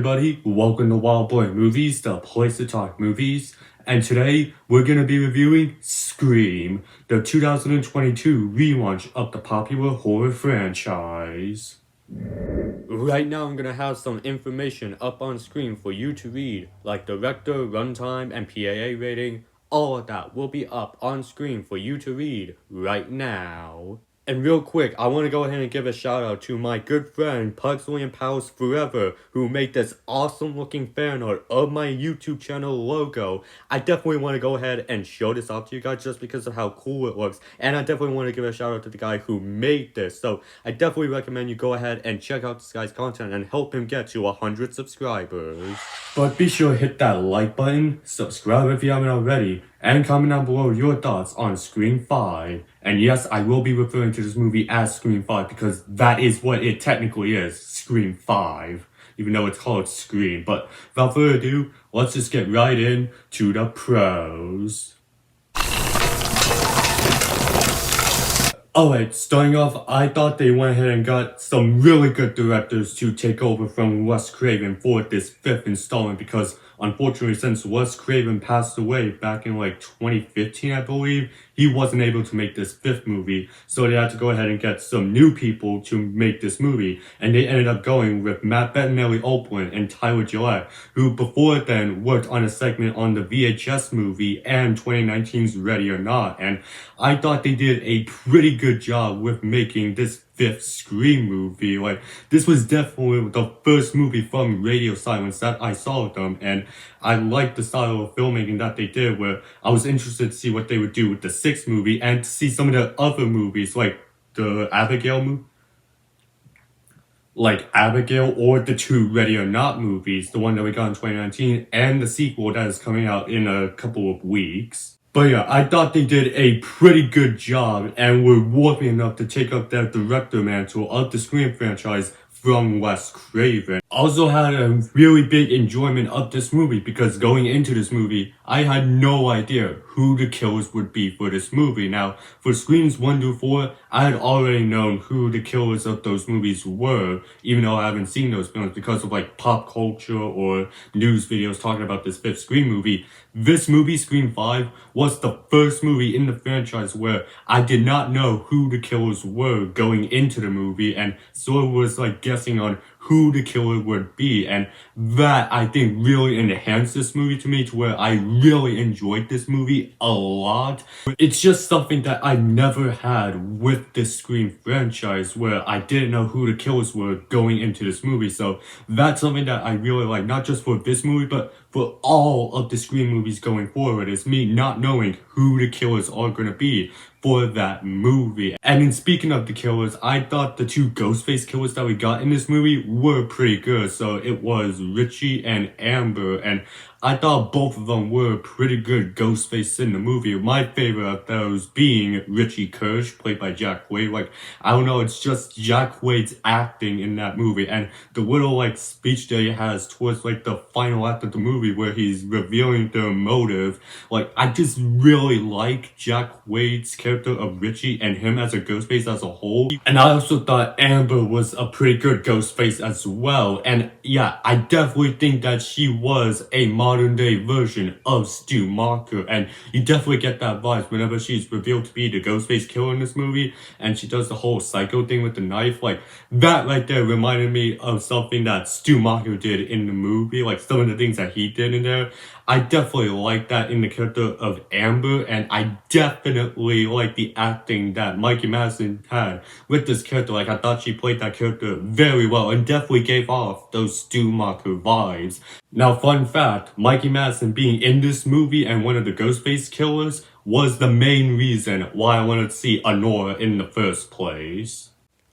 everybody, welcome to Wild Boy Movies, the place to talk movies. And today, we're gonna be reviewing Scream, the 2022 relaunch of the popular horror franchise. Right now, I'm gonna have some information up on screen for you to read, like director, runtime, and PAA rating. All of that will be up on screen for you to read right now. And real quick, I want to go ahead and give a shout out to my good friend Pugsley and Pals Forever, who made this awesome looking fan art of my YouTube channel logo. I definitely want to go ahead and show this off to you guys just because of how cool it looks. And I definitely want to give a shout out to the guy who made this. So I definitely recommend you go ahead and check out this guy's content and help him get to 100 subscribers. But be sure to hit that like button, subscribe if you haven't already, and comment down below your thoughts on Scream 5. And yes, I will be referring to this movie as Scream 5 because that is what it technically is, Scream 5. Even though it's called Scream. But without further ado, let's just get right in to the pros. Alright, starting off, I thought they went ahead and got some really good directors to take over from Wes Craven for this fifth installment because unfortunately since Wes Craven passed away back in like 2015 I believe, he wasn't able to make this fifth movie, so they had to go ahead and get some new people to make this movie, and they ended up going with Matt Bettinelli-Olpin and Tyler Gillette, who before then worked on a segment on the VHS movie and 2019's Ready or Not, and I thought they did a pretty good job with making this fifth Scream movie. Like, this was definitely the first movie from Radio Silence that I saw with them, and I liked the style of filmmaking that they did, where I was interested to see what they would do with the sixth movie and to see some of the other movies, like the Abigail movie. Like Abigail or the two Ready or Not movies, the one that we got in 2019 and the sequel that is coming out in a couple of weeks. But yeah, I thought they did a pretty good job and were worthy enough to take up that director mantle of the Scream franchise from Wes Craven. Also had a really big enjoyment of this movie because going into this movie, I had no idea who the killers would be for this movie. Now, for Screams 1 through 4, I had already known who the killers of those movies were, even though I haven't seen those films because of like pop culture or news videos talking about this fifth Scream movie. This movie, Scream 5, was the first movie in the franchise where I did not know who the killers were going into the movie, and so it was like guessing on who the killer would be, and that I think really enhanced this movie to me to where I really enjoyed this movie a lot. It's just something that I never had with this Scream franchise where I didn't know who the killers were going into this movie, so that's something that I really like, not just for this movie but for all of the Scream movies going forward, is me not knowing who the killers are gonna be for that movie. And in speaking of the killers, I thought the two Ghostface killers that we got in this movie were pretty good. So it was Richie and Amber, and I thought both of them were pretty good Ghostface in the movie. My favorite of those being Richie Kirsch, played by Jack Quaid. Like, I don't know, it's just Jack Quaid's acting in that movie, and the little like speech that he has towards like the final act of the movie where he's revealing their motive. Like, I just really like Jack Quaid's character of Richie and him as a Ghostface as a whole. And I also thought Amber was a pretty good Ghostface as well. And yeah, I definitely think that she was a modern day version of Stu Macher, and you definitely get that vibe whenever she's revealed to be the Ghostface killer in this movie and she does the whole psycho thing with the knife. Like, that right there reminded me of something that Stu Macher did in the movie, like some of the things that he did in there. I definitely like that in the character of Amber, and I definitely like the acting that Mikey Madison had with this character. Like, I thought she played that character very well and definitely gave off those Stu Macher vibes. Now, fun fact, Mikey Madison being in this movie and one of the Ghostface killers was the main reason why I wanted to see Honora in the first place.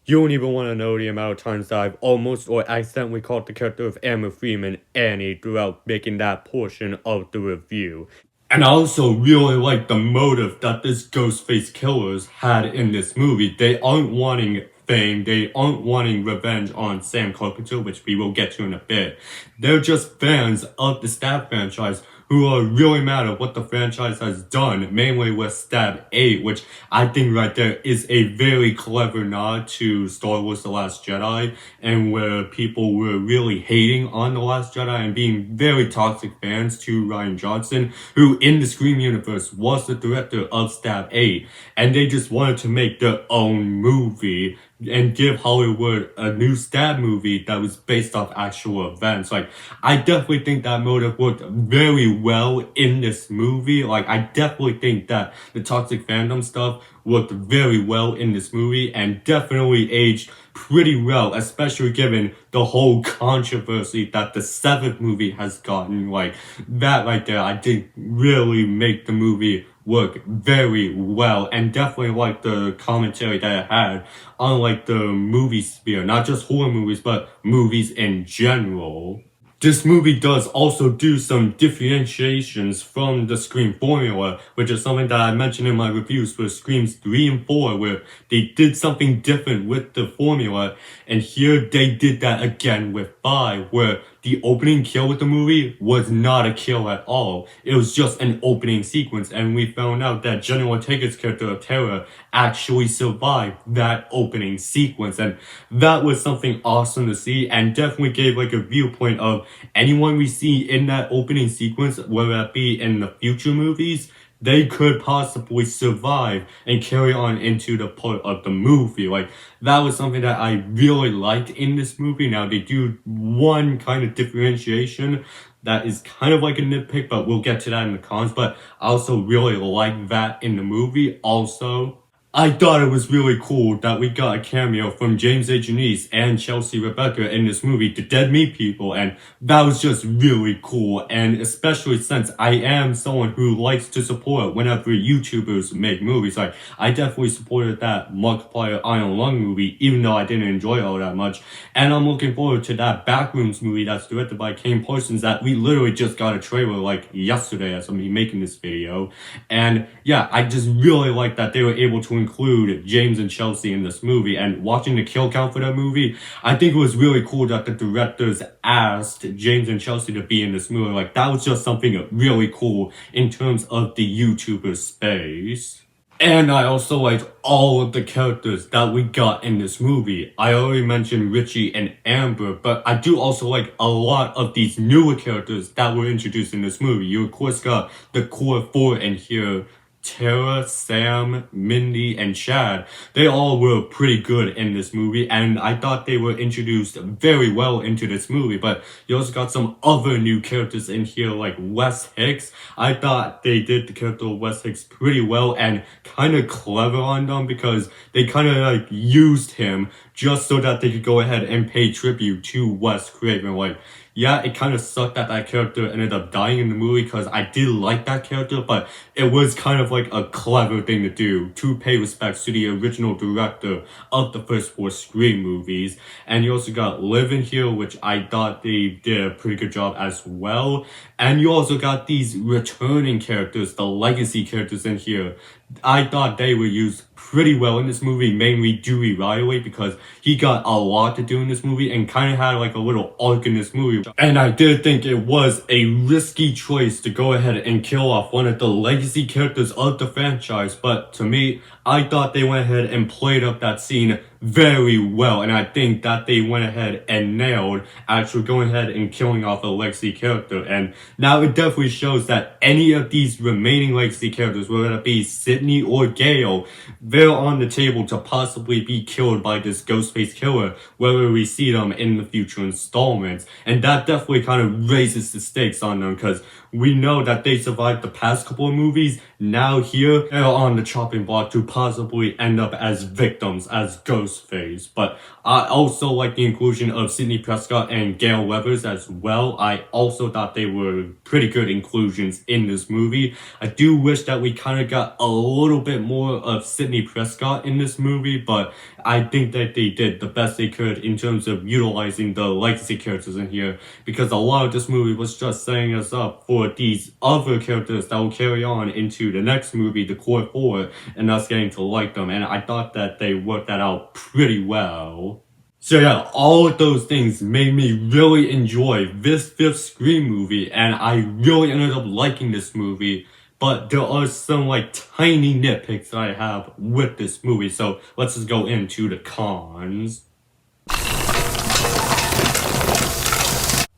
You don't even want to know the amount of times that I've almost or accidentally called the character of Amber Freeman Annie throughout making that portion of the review. And I also really like the motive that this Ghostface killers had in this movie. They aren't wanting fame, they aren't wanting revenge on Sam Carpenter, which we will get to in a bit. They're just fans of the Stab franchise who are really mad at what the franchise has done, mainly with Stab 8, which I think right there is a very clever nod to Star Wars The Last Jedi, and where people were really hating on The Last Jedi and being very toxic fans to Rian Johnson, who in the Scream universe was the director of Stab 8, and they just wanted to make their own movie and give Hollywood a new Stab movie that was based off actual events. Like, I definitely think that motive worked very well in this movie. Like, I definitely think that the toxic fandom stuff worked very well in this movie and definitely aged pretty well, especially given the whole controversy that the 7th movie has gotten. Like, that right there, I think really make the movie work very well, and definitely like the commentary that it had on like the movie sphere, not just horror movies, but movies in general. This movie does also do some differentiations from the Scream formula, which is something that I mentioned in my reviews for Screams 3 and 4, where they did something different with the formula, and here they did that again with 5, where the opening kill with the movie was not a kill at all. It was just an opening sequence, and we found out that Jenna Ortega's character of Tara actually survived that opening sequence, and that was something awesome to see, and definitely gave like a viewpoint of anyone we see in that opening sequence, whether that be in the future movies, they could possibly survive and carry on into the part of the movie. Like, that was something that I really liked in this movie. Now, they do one kind of differentiation that is kind of like a nitpick, but we'll get to that in the cons. But I also really like that in the movie. Also, I thought it was really cool that we got a cameo from James A. Janice and Chelsea Rebecca in this movie, The Dead Meat People, and that was just really cool, and especially since I am someone who likes to support whenever YouTubers make movies. Like, I definitely supported that Markiplier Iron Lung movie, even though I didn't enjoy it all that much, and I'm looking forward to that Backrooms movie that's directed by Kane Parsons that we literally just got a trailer like yesterday as I'm making this video, and yeah, I just really like that they were able to include James and Chelsea in this movie, and watching the kill count for that movie, I think it was really cool that the directors asked James and Chelsea to be in this movie. Like, that was just something really cool in terms of the YouTuber space. And I also liked all of the characters that we got in this movie. I already mentioned Richie and Amber, but I do also like a lot of these newer characters that were introduced in this movie. You of course got the core 4 in here, Tara, Sam, Mindy, and Chad. They all were pretty good in this movie, and I thought they were introduced very well into this movie. But you also got some other new characters in here, like Wes Hicks. I thought they did the character of Wes Hicks pretty well and kind of clever on them, because they kind of like used him just so that they could go ahead and pay tribute to Wes Craven. Like, yeah, it kind of sucked that that character ended up dying in the movie, because I did like that character, but it was kind of like a clever thing to do to pay respects to the original director of the first 4 Scream movies. And you also got Liv in here, which I thought they did a pretty good job as well. And you also got these returning characters, the legacy characters in here. I thought they were used pretty well in this movie, mainly Dewey Riley, because he got a lot to do in this movie and kind of had like a little arc in this movie. And I did think it was a risky choice to go ahead and kill off one of the legacy characters of the franchise, but to me, I thought they went ahead and played up that scene very well, and I think that they went ahead and nailed actually going ahead and killing off a legacy character. And now it definitely shows that any of these remaining legacy characters, whether it be Sydney or Gale, they're on the table to possibly be killed by this Ghostface killer, whether we see them in the future installments. And that definitely kind of raises the stakes on them, because we know that they survived the past couple of movies. Now here, they're on the chopping block to possibly end up as victims, as Ghostface. But I also like the inclusion of Sidney Prescott and Gale Weathers as well. I also thought they were pretty good inclusions in this movie. I do wish that we kind of got a little bit more of Sidney Prescott in this movie, but I think that they did the best they could in terms of utilizing the legacy characters in here, because a lot of this movie was just setting us up for these other characters that will carry on into the next movie, the core 4, and us getting to like them. And I thought that they worked that out pretty well. So yeah, all of those things made me really enjoy this fifth Scream movie, and I really ended up liking this movie. But there are some like tiny nitpicks that I have with this movie, so let's just go into the cons.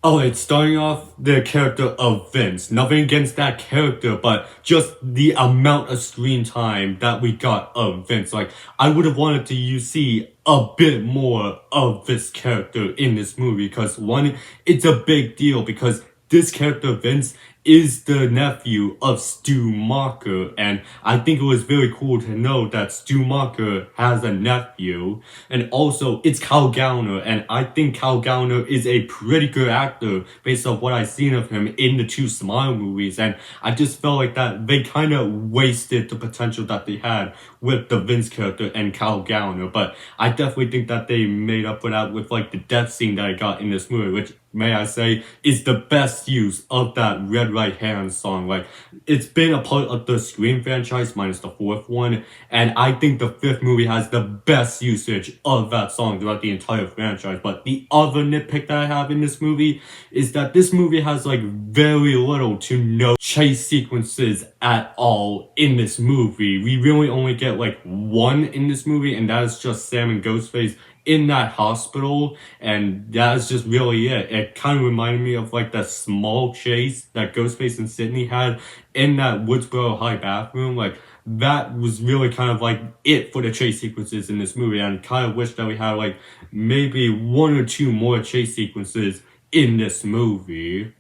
Alright, starting off the character of Vince. Nothing against that character, but just the amount of screen time that we got of Vince. Like, I would have wanted to see a bit more of this character in this movie, because one, it's a big deal because this character Vince is the nephew of Stu Macher, and I think it was very cool to know that Stu Macher has a nephew, and also it's Kyle Gallner, and I think Kyle Gallner is a pretty good actor based on what I've seen of him in the two Smile movies, and I just felt like that they kind of wasted the potential that they had with the Vince character and Kyle Gallner, but I definitely think that they made up for that with like the death scene that I got in this movie, which, may I say, is the best use of that Red Right Hand song. Like, it's been a part of the Scream franchise minus the fourth one, and I think the fifth movie has the best usage of that song throughout the entire franchise. But the other nitpick that I have in this movie is that this movie has like very little to no chase sequences at all in this movie. We really only get like one in this movie, and that is just Sam and Ghostface in that hospital, and that's just really it. It kind of reminded me of like that small chase that Ghostface and Sydney had in that Woodsboro High bathroom. Like, that was really kind of like it for the chase sequences in this movie, and I kind of wish that we had like maybe one or two more chase sequences in this movie.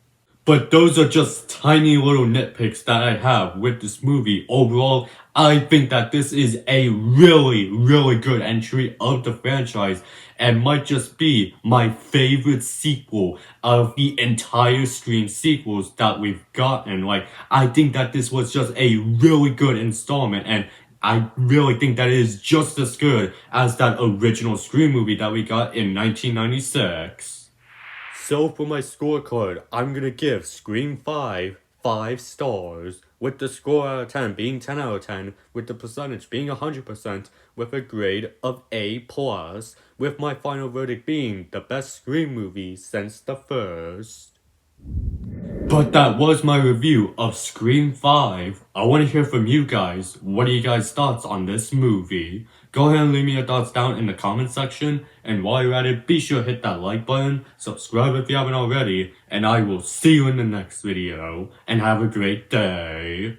But those are just tiny little nitpicks that I have with this movie. Overall, I think that this is a really, really good entry of the franchise and might just be my favorite sequel of the entire Scream sequels that we've gotten. Like, I think that this was just a really good installment, and I really think that it is just as good as that original Scream movie that we got in 1996. So for my scorecard, I'm gonna give Scream 5 5 stars, with the score out of 10 being 10 out of 10, with the percentage being 100%, with a grade of A+, with my final verdict being the best Scream movie since the first. But that was my review of Scream 5. I want to hear from you guys. What are you guys' thoughts on this movie? Go ahead and leave me your thoughts down in the comment section. And while you're at it, be sure to hit that like button, subscribe if you haven't already, and I will see you in the next video. And have a great day.